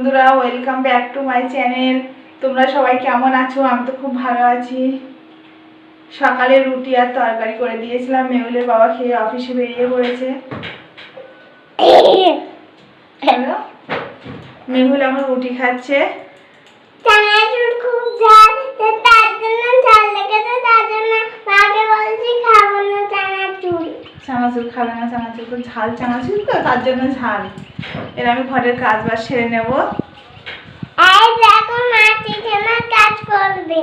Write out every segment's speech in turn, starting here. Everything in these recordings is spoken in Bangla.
বন্ধুরা, welcome back to my channel. তোমরা সবাই কেমন আছো? আমি তো খুব ভালো আছি। সকালে রুটি আর তরকারি করে দিয়েছিলাম, মেহুলের বাবা খেয়ে অফিসে বেরিয়ে পড়েছে। মেহুল এখন রুটি খাচ্ছে। চানাচুর খুব ঝাল, তার জন্য ঝাল লেগেছে, তার জন্য মাকে বলছি খাবো না চানাচুর। চানাচুর খাবে না, চানাচুর তো ঝাল চানাচুর তো, তার জন্য ঝাল। এর আমি ঘরের কাজ বাজ সেরে নেবো। এই দেখো মা চিকেনের কাজ করবে।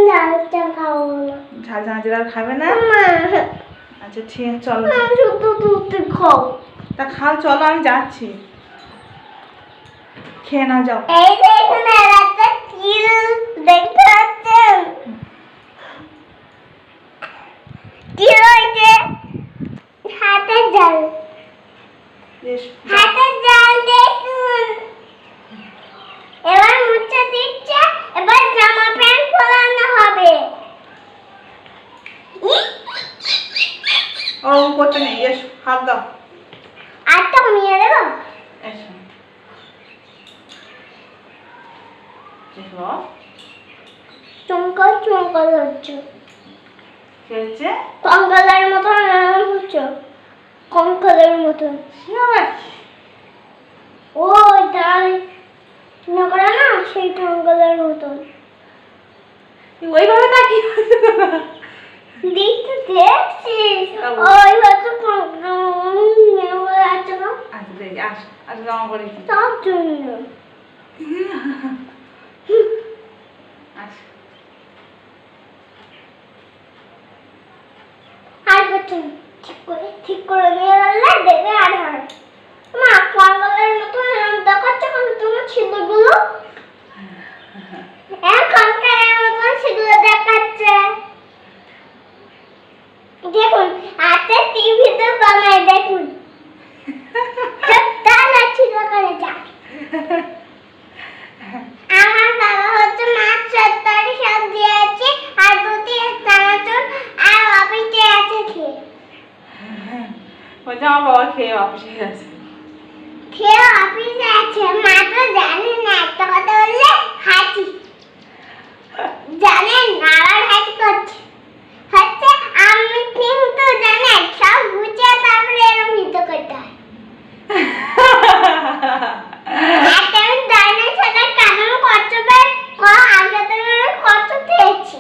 ঝালটা খাবো না। ঝাল চানাচুর আর খাবে না? আচ্ছা ঠিক আছে, চলো। শুধু দুধ খাও। তা খাও, চলো আমি যাচ্ছি। খেয়ে নাও, যাও। এই দেখুন একটা তিল দেখতে পাচ্ছেন? তিল হইছে হাতের জাল। হাতের জাল দেখুন। এবার মুছে দিচ্ছে, এবার জামা প্যান্ট পরানো হবে। ও করতে নেই, এসো হাত দাও। আরটা কমিয়ে দেবো। এসো চমকাল চমকাল হচ্ছে, খেয়েছে কঙ্কালের মতন হচ্ছে, কঙ্কালের মতন। ওই তাই করে না, সেই কঙ্কালের মতন ওইভাবে তাকিয়ে দেখতে দেখছি। ওই হচ্ছে আছে না, আচ্ছা দেখি, আস আচ্ছা জামা পরে তার জন্য। আর করছেন ঠিক করে নিয়ে গেলে দেখে আর হয় মা কঙ্কালের মতন দেখাচ্ছে কেন তোমার ছিদ্রগুলো? কঙ্কালের মতন ছিদ্র দেখাচ্ছে। দেখুন হাতে টিভিতে বানায়, দেখুন তাহলে ছিদ্র করে যাক। আমার বাবা হচ্ছে মাছ তরকারি সব দিয়েছে, আর দুটি চানাচুর আর অফিসে আছে খেয়ে। বলছে আমার বাবা খেয়ে অফিসে গেছে। খেয়ে অফিসে আছে, মা তো জানে না। একটা কথা বললে হাসি জানেন না, আবার হাসি করছে। হচ্ছে আমি কিন্তু জানেন সব গুছিয়ে তারপরে এরকম হিত করতে হয়। একটা আমি জানি সেটা কেন করছো বেশ আগে থেকে কত খেয়েছি,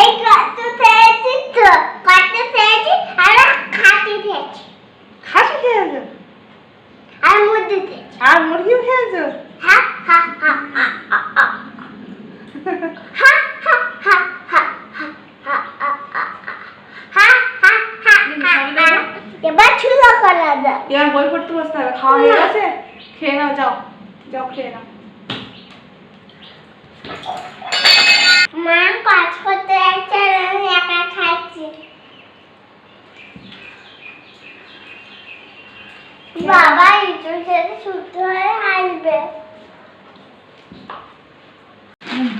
এই কত খেয়েছি তো, কত খেয়েছি আর খাসি খেয়েছি। খাসি খেয়েছো আর মুরগি খেয়েছি। আর মুরগিও খেয়েছো? হা হা হা হা হা হা হা হা হা হা হা হা। এবার ছুলো করা যায়। এবার বই পড়তে বসতে হবে। খাওয়া হয়ে গেছে? খেয়ে নাও, যাও যাও খেয়ে নাও। মা কাজ করতে যাচ্ছে আর আমি একা খাচ্ছি। বাবা একটু সেটা শুদ্ধ হয়ে আসবে।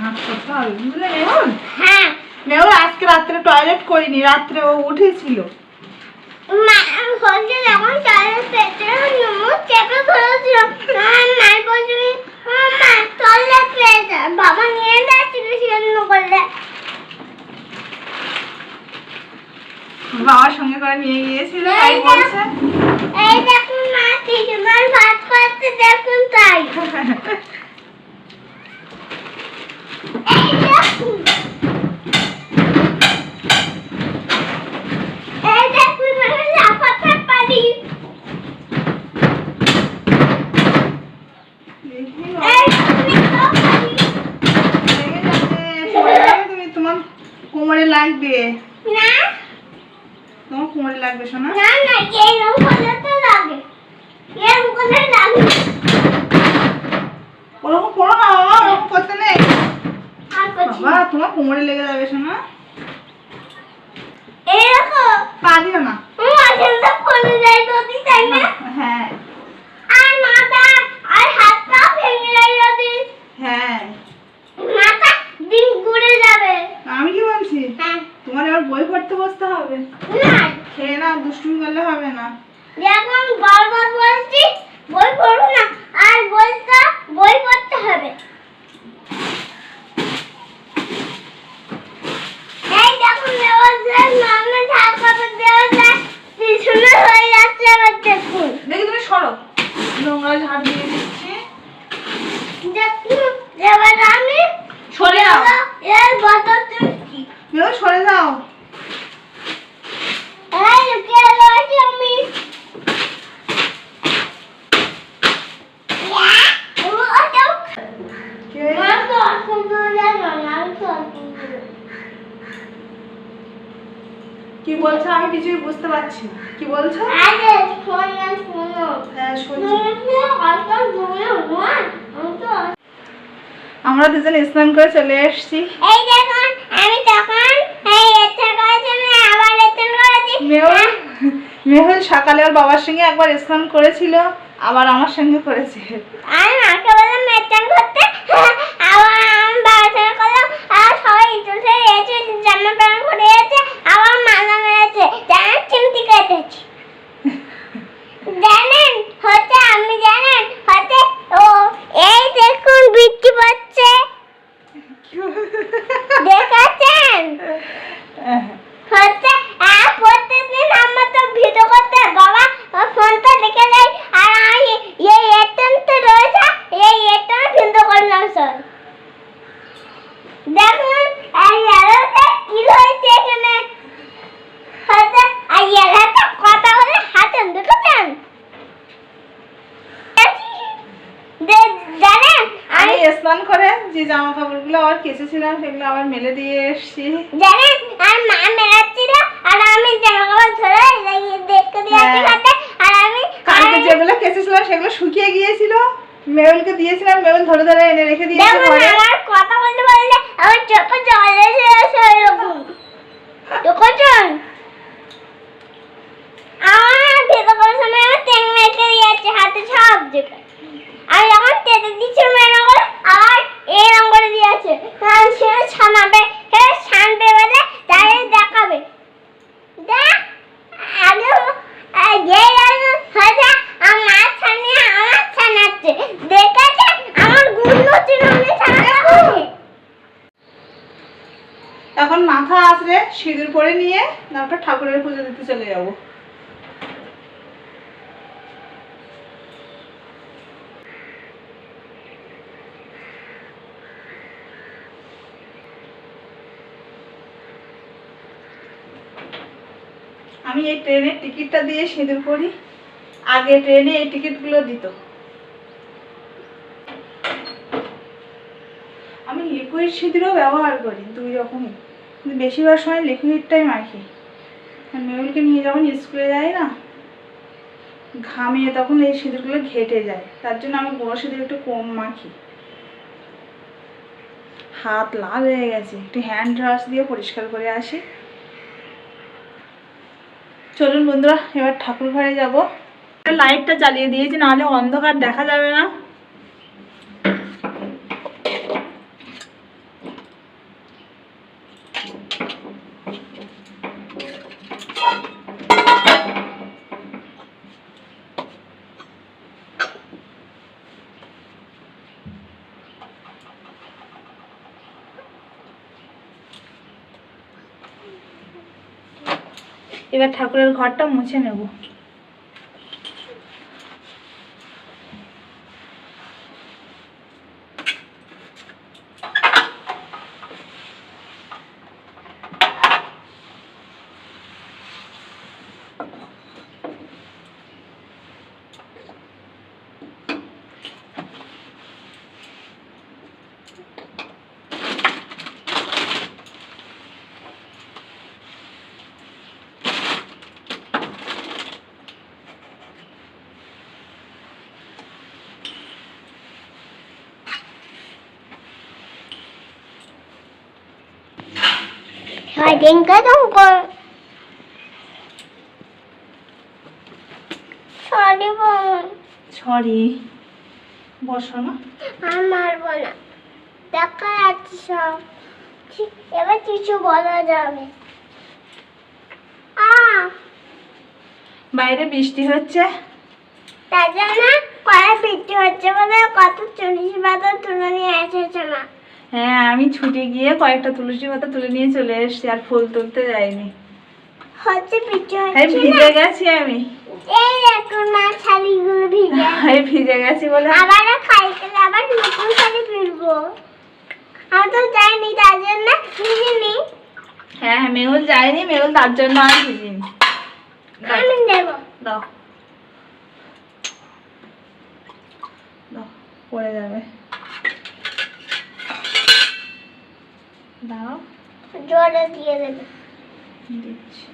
ভাত করতে হবে, বুঝলে মেহুল? হ্যাঁ মেহুল আজকে রাত্রে টয়লেট করিনি, রাত্রে ও উঠেছিল। মা বলছে যখন চালের পেটে মুখ চেপে ধরেছিল, মা বলছে মা টয়লেট পেয়েছে, বাবা নিয়ে যাচ্ছিল সেজন্য করলে। বাবার সঙ্গে করে নিয়ে গিয়েছিল, তাই বলছে। এই দেখুন মা তিনবার ভাত খাচ্ছে, দেখুন তাই। এই দেখুন, এই দেখুন মানে লাফাতে পারি। এই দেখুন তো পারি। লেগে যাবে, পড়ে যাবে তুমি, তোমার কোমরে লাগবে। না তোমার কোমরে লাগবে সোনা। না না, এরকম করলে তো লাগে, এরকম করলে লাগে। ওরকম করো না বাবা, ওরকম করতে নেই আর করছি বাবা, তোমার কোমরে লেগে যাবে সোনা। এরকম পা দিও না। মাঝেটা পড়ে যায় যদি, তাই না? হ্যাঁ আর মাথা আর হাতটা ভেঙে যায় যদি, হ্যাঁ, মাথা দিন ঘুরে যাবে। আমি কি বলছি, হ্যাঁ তোমার এবার বই পড়তে বসতে হবে। না খেয়ে না, দুষ্টুমি করলে হবে না। যখন বারবার বলছি বই পড়ো না, আর বলতো বই পড়তে হবে। এই দেখুন দেওয়ালের মামা ঝাড় কাপড় দেওয়ালে পিছনে হয়ে যাচ্ছে, আবার দেখুন। দেখি তুমি সরো, নোংরা ঝাড় দিয়ে দিচ্ছি। দেখুন এবার আমি সরে যাও, এর বদল তুলছি। মেহুল সরে যাও। এই লুকিয়ে রয়েছি আমি। কে? মা তো অসুস্থ হয়ে গেল, আমি তো অসুস্থ। কি বলছো আমি কিছুই বুঝতে পারছি না, কি বলছো? আরে শোনো শোনো, হ্যাঁ শুনছি। এই আমরা দুজন স্নান করে চলে এসেছি। দেখুন আমি তখন এই এতে করেছি, আমি আবার এতে করেছি। মেহুল সকালে ওর বাবার সঙ্গে একবার স্নান করেছিল, আবার আমার সঙ্গে করেছে। আমি মাকে বললাম মেচান করতে, আবার আমি বাবার সঙ্গে করলাম, আর সবাই ইঁদুরে এসে জামা প্যান্ট করে এসে আবার মালা মেরেছে, জানেন চিমটি কেটেছি। জানেন হচ্ছে আমি জানেন হচ্ছে ও এই দেখুন বৃষ্টি পড়ছে, দেখেছেন হচ্ছে। আর প্রত্যেকদিন আমার তো ভিডিও করতে বাবা ফোনটা রেখে দেয়, আর আমি এই এটেনতে রয়েছে, এই এটেনে ভিডিও করলাম স্যার। দেখুন এই এলাকা কি হয়েছে এখানে হচ্ছে, আর এলাকা কথা বলে হাতেন দেখেছেন। জানেন আমি স্নান করে যে জামা কাপড়গুলো আবার কেচেছিলাম সেগুলো আবার মেলে দিয়ে এসেছি। জানেন আর মা মেলাচ্ছিল, আর আমি জামা কাপড় ধরে দেখতে দিয়েছি হাতে, আর আমি কালকে যেগুলো কেচেছিলাম সেগুলো শুকিয়ে গিয়েছিল, মেহুলকে দিয়েছিলাম, মেহুল ধরে ধরে এনে রেখে দিয়েছে দেখুন ঘরে। আমার কথা বলতে বলতে আমার চোখে জল এসে আসে এরকম দেখেছেন। আমার ভেতর করার সময় আমার তেল মেখে দিয়েছে হাতে সব জায়গায়, আমি যখন তেল দিচ্ছি মেরে করে আবার এরকম করে দিয়েছে, কারণ সে ছানাবে, সে ছানবে বলে তাই দেখাবে। দেখ আগে হয়েছে আমার ছানিয়ে আমার ছানাচ্ছে, দেখেছে আমার গুলো চিরুনি ছানাচ্ছে। এখন মাথা আঁচড়ে সিঁদুর পরে নিয়ে তারপর ঠাকুরের পুজো দিতে চলে যাবো। আমি এই ট্রেনের টিকিটটা দিয়ে সিঁদুর করি, আগে ট্রেনে এই টিকিটগুলো দিত। আমি লিকুইড সিঁদুরও ব্যবহার করি, দুই রকমই, কিন্তু বেশিরভাগ সময় লিকুইডটাই মাখি। আর মেহুলকে নিয়ে যখন স্কুলে যায় না, ঘামিয়ে তখন এই সিঁদুরগুলো ঘেটে যায়, তার জন্য আমি গুঁড়ো সিঁদুর একটু কম মাখি। হাত লাল হয়ে গেছে, একটু হ্যান্ড ওয়াশ দিয়ে পরিষ্কার করে আসি। চলুন বন্ধুরা এবার ঠাকুর ঘরে যাব। লাইটটা জ্বালিয়ে দিয়েছি, নাহলে অন্ধকার দেখা যাবে না। এবার ঠাকুরের ঘরটা মুছে নেব। Salinga dong ko. Sorry po. Sorry, বসো না। আর মারবো না, দেখা যাচ্ছে সব। এবার কিছু বলা যাবে। বাইরে বৃষ্টি হচ্ছে। তার জন্য কড়া বৃষ্টি হচ্ছে বলে কত তুলসী পাতা তুলে নিয়ে এসেছে মা। হ্যাঁ, আমি ছুটে গিয়ে কয়েকটা তুলসী পাতা তুলে নিয়ে চলে এসেছি, আর ফুল তুলতে যাইনি। হচ্ছে বৃষ্টি এই হচ্ছে ভিজে না। গেছি আমি। এই এখন মা শাড়িগুলো ভিজে এই ভিজে গেছি বলে আবার খাই গেলে আবার নতুন শাড়ি ফিরবো। আমি তো যাইনি তার জন্য ভিজিনি। হ্যাঁ, মেহুল যায়নি, মেহুল তার জন্য আর ভিজিনি। আমি দেবো। দাও দাও, পড়ে যাবে। দাও, জোরে দিয়ে দেবে। দিচ্ছি।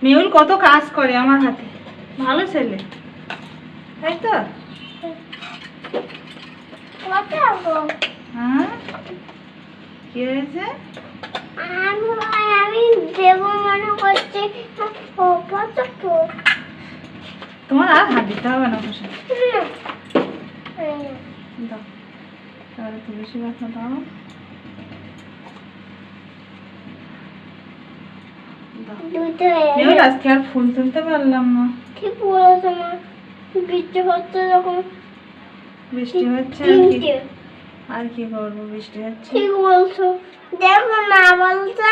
মেহুল কত কাজ করে আমার হাতে, ভালো ছেলে, তাই তো? কত গো? হ্যাঁ, কি হয়েছে? আমি দেবো মনে করছি। ও কত তো তোমার আর হাত দিতে হবে না, বসে দাও। তাহলে তুলসী পাতা দাও। দুটো মেহুল আজকে আর ফুল তুলতে পারলাম না। ঠিক বলেছো মা। বৃষ্টি হচ্ছে যখন বৃষ্টি হচ্ছে আর কি, তিনটে। আর কি করবো, বৃষ্টি হচ্ছে। ঠিক বলছো। দেখো মা বলছে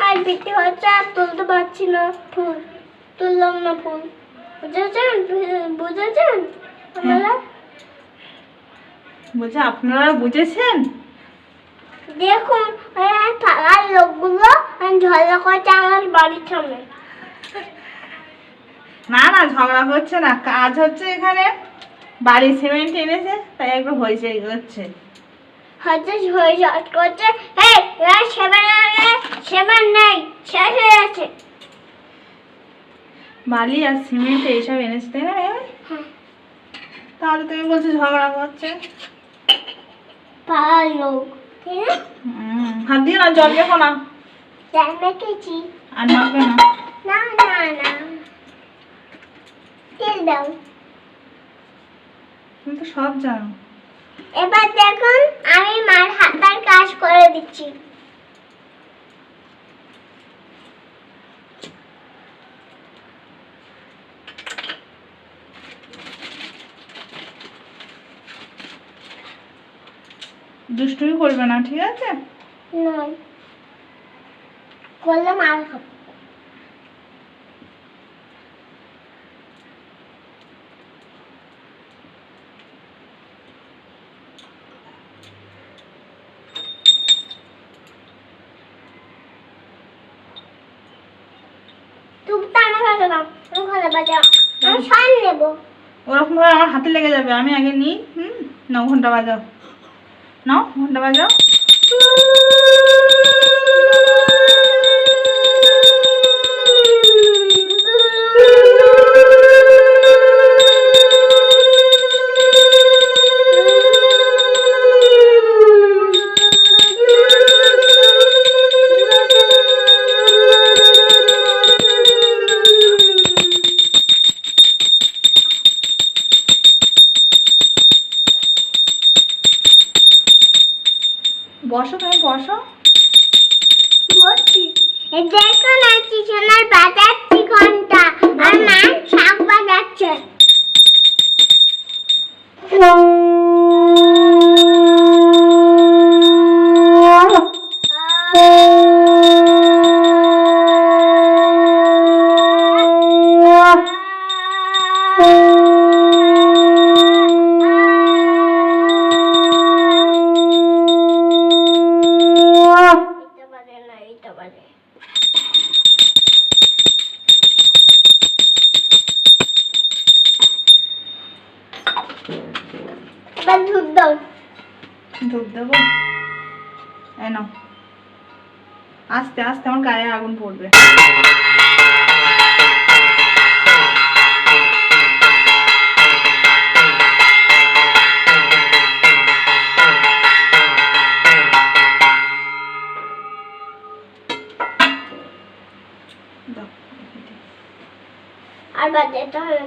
আর বৃষ্টি হচ্ছে আর তুলতে পারছি না ফুল। তুললাম না ফুল। বুঝেছেন? বুঝেছেন আপনারা? বলছে আপনারা বুঝেছেন? দেখুন পাড়ার লোকগুলো ঝগড়া করছে আমার বাড়ির সামনে। না না, ঝগড়া করছে না, কাজ হচ্ছে এখানে। বাড়ি সিমেন্ট এনেছে, তাই একটু হইচই করছে। হয়তো হয়ে শর্ট করছে। এই এবার সেবার নেই, শেষ হয়ে গেছে। বালি আর সিমেন্ট এইসব এনেছে, তাই না মেহুল? হ্যাঁ, তাহলে তুমি বলছো ঝগড়া করছে। পাড়ার লোক ঠিক না? হাত দিয়ে না, জল দেখো না, চাল মেখেছি। আর মাখবে না। না না না, তেল দাও। তুমি তো সব জানো। এবার দেখুন আমি মার হাতার কাজ করে দিচ্ছি। দুষ্টুমি করবে না, ঠিক আছে? নয় করলে মার খাবো। তুমি টানা কাটো দাও, আমি ঘরে বাজাও। আমি শান নেবো। ওরকম ভাবে আমার হাতে লেগে যাবে, আমি আগে নিই। নাও, ঘন্টা বাজাও, নাও ঘন্টা বাজাও। বসো, তুমি বসো। বলছি দেখো না চিকেনের বাজাচ্ছি ঘন্টা আর মা শাক বাজাচ্ছে। এবার দুধ দাও। দুধ দেবো? এই নাও। আস্তে আস্তে, আমার গায়ে আগুন পড়বে। দাও, রেখে দিই। আর বাজাতে হবে।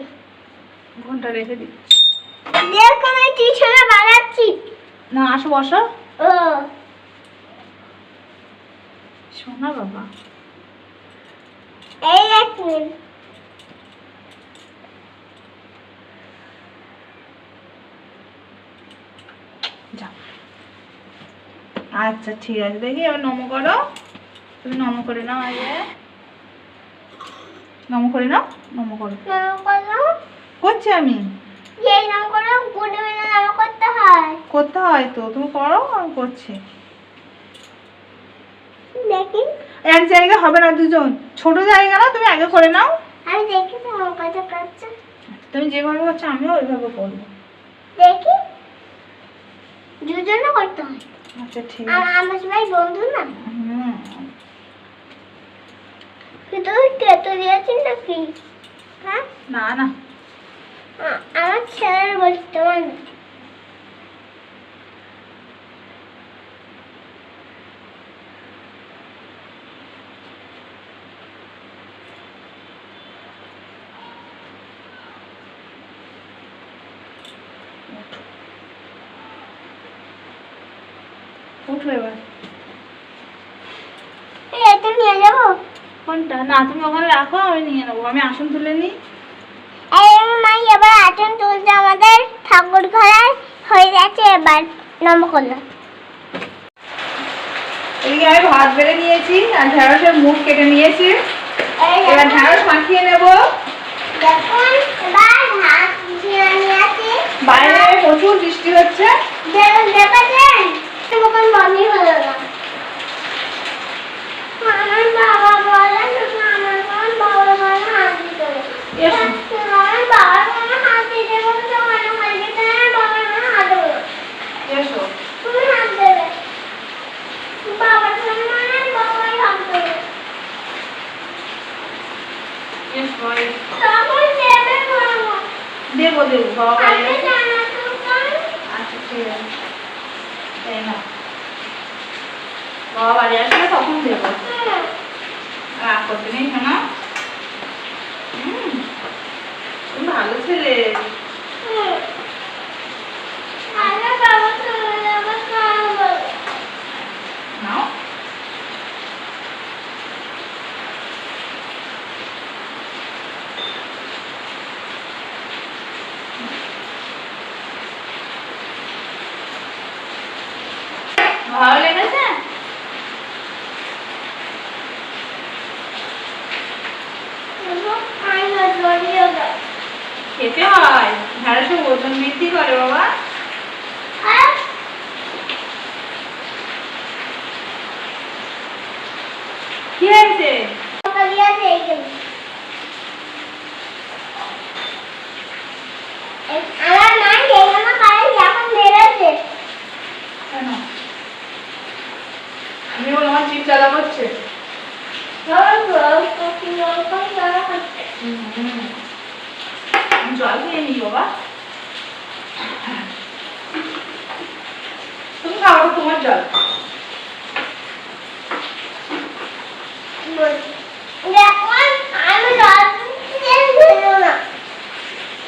ঘন্টা রেখে দিচ্ছি। দেখো আমি টিউশনে বানাচ্ছি। না আসো বসো। ও শোনা বাবা, এই এক মিনিট। যাও। আচ্ছা ঠিক আছে, দেখি এবার নম করো। তুমি নম করে নাও, আগে নম করে নাও, নম করো। নাম করো। করছি আমি। এই নাম করো, গুড মিলে নাম করতে হয়। করতে হয় তো, তুমি করো, আমি করছি। দেখি এক জায়গায় হবে না, দুজন ছোট জায়গা না, তুমি আগে করে নাও। আমি দেখি তোমার কত করছো। তুমি যেভাবে করছো আমিও ওইভাবে করবো। দেখি দুজনে করতে হয়। আচ্ছা ঠিক আর আছে। আমার সবাই বন্ধু না, হুম। শুধু কেতো দিয়েছি নাকি? হ্যাঁ না না, আমার ছেলের বলছি, তোমার না। উঠো এবার। এই এটা নিয়ে যাবো। কোনটা? না তুমি ওখানে রাখো, আমি নিয়ে নেবো। আমি আসন তুলে নিই। এই মা এবার আসন তুলতে আমাদের ঠাকুর ঘরে হয়ে গেছে, এবার নাম করলাম। এদিকে আমি ভাত বেড়ে নিয়েছি আর ঢেঁড়সের মুখ কেটে নিয়েছি। এবার ঢেঁড়স মাখিয়ে নেবো। দেখুন এবার ভাত দিয়ে নিয়েছি। বাইরে প্রচুর বৃষ্টি হচ্ছে। দেখেছেন তখন মনে হলো না। আমার বাবা বলে আমার বাবা বলে হাত দিতে হবে। এসো। আমার বাবার মনে হাত দিতে বলে তো মনে হয় যে বাবার মনে হাত দেবে। এসো। তুমি হাত দেবে, বাবার মনে বাবাই হাত দেবে। এসো। তখন দেবে বলবো দেবো দেবো, বাবা বাড়ি আমি আসবে। জানা তো কোন। আচ্ছা ঠিক আছে, তাই না? বাবা বাড়ি আসবে তখন দেবো। রাগ করতে নেই শোনা। তুমি ভালো ছেলে। আরে বাবা চলে যাবে খাবো। নাও। ভালো লেগেছে? খেতে হয়, ঢেঁড়সে ওজন বৃদ্ধি করে বাবা। কি হয়েছে? আমার মা যেখানে পারে যখন বেরোচ্ছে কেন? আমি বললাম আমার চিপ চালা করছে। আমি জল খেয়ে নি বাবা। তুমি খাও, তোমার জল।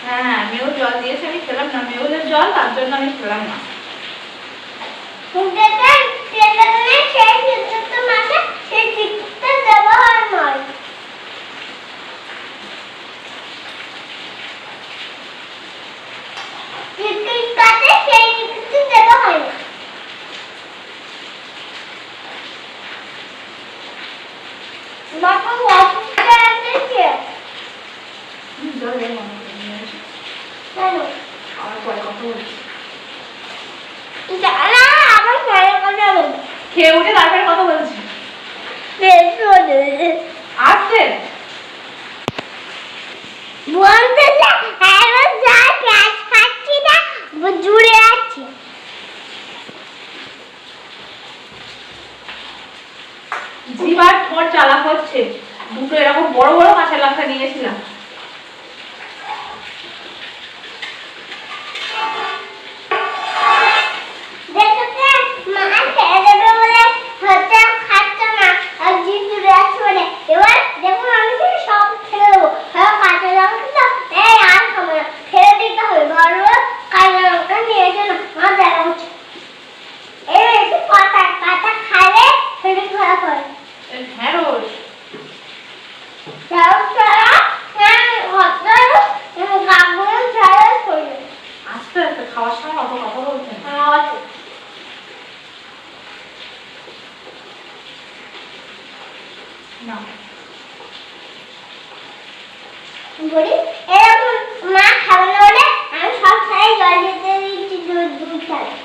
হ্যাঁ মেয়েও জল দিয়েছে, আমি খেলাম না। মেয়েদের জল, তার জন্য আমি খেলাম না। জল এর মনে করে নিয়ে এসো। আবার পরে কথা বলছি। খেয়ে উঠে তারপরে কথা বলছি। আসছে জুড়ে আছে জিভ আর ঠোঁট জ্বালা করছে। দুটো এরকম বড় বড় কাঁচা লঙ্কা নিয়েছিলাম। বলি এরকম মা খাবে না বলে আমি সব থালায় জল দিতে দিচ্ছি দুধ থালায়।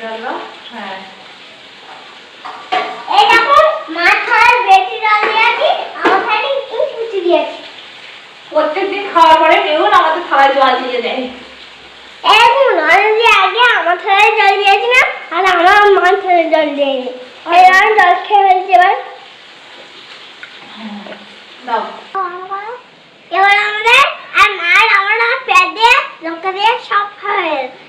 জল দাও। হ্যাঁ এরকম মা থালায় বেশি জল দিয়েছি, আমার থালায় একটু কুচি দিয়েছি। প্রত্যেকদিন খাওয়ার পরে মেহুল আমাদের থালায় জল দিয়ে দেয়। এরকম জল দিয়ে আগে আমার থালায় জল দিয়েছি না, আর আমার মার থালায় জল দিয়েছি। এবার জল খেয়ে ফেলছি এবার। দাও। এবার আমাদের আর মার আমার পেট দিয়ে লঙ্কা দিয়ে সব খাওয়া হয়ে গেছে।